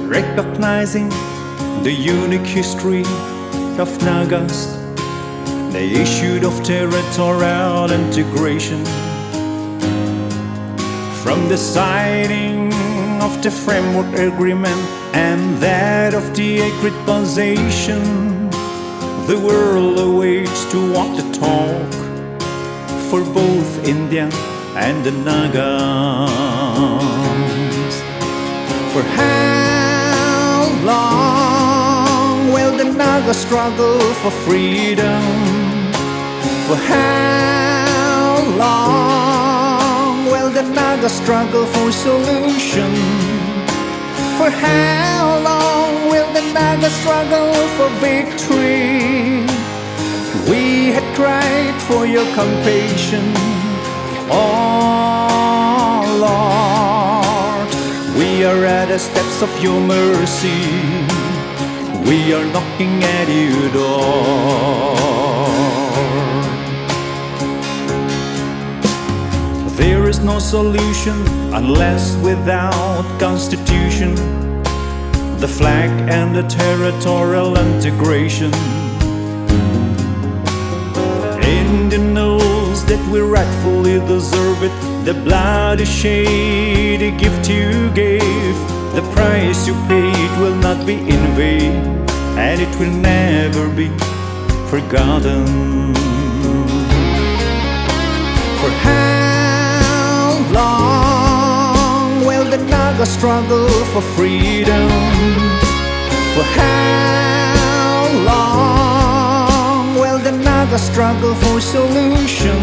Recognizing the unique history of Nagas, the issue of territorial integration. From the signing of the framework agreement and that of the agreed possession, the world awaits to walk the talk for both India and the Nagas. For how long will the Naga struggle for freedom? For how long will the Naga struggle for solution? For how long will the Naga struggle for victory? We had cried for your compassion, oh Lord. We are at the steps of your mercy. We are knocking at your door. There is no solution unless without constitution, the flag and the territorial integration. India knows that we rightfully deserve it. The bloody shady gift you gave, the price you paid will not be in vain, and it will never be forgotten. For how long will the Naga struggle for freedom? For how long will the Naga struggle for solution?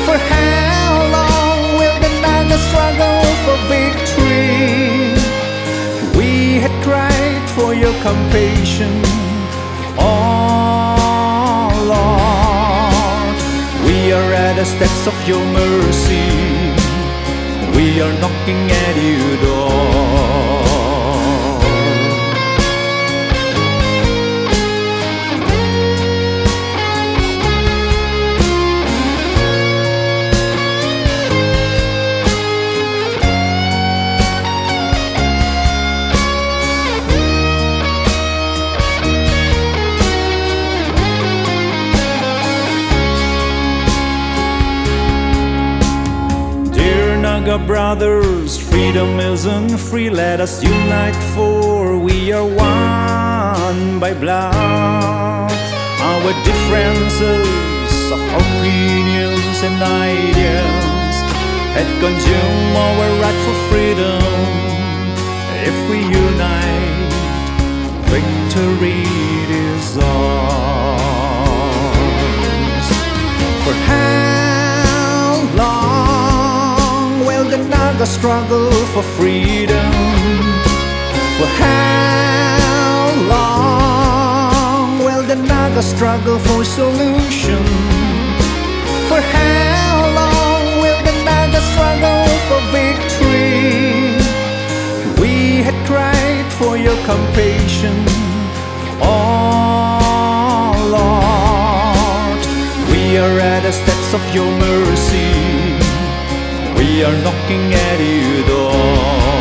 For how long will the Naga struggle for victory? We had cried for your compassion, oh Lord. We are at the steps of your mercy. We are knocking at your door. Naga brothers, freedom isn't free. Let us unite, for we are one by blood. Our differences of opinions and ideas had consumed our right for freedom. If we unite, victory is ours. For how long will the Naga struggle for freedom? For how long will the Naga struggle for solution? For how long will the Naga struggle for victory? We had cried for your compassion, oh Lord. We are at the steps of your mercy. We are knocking at your door.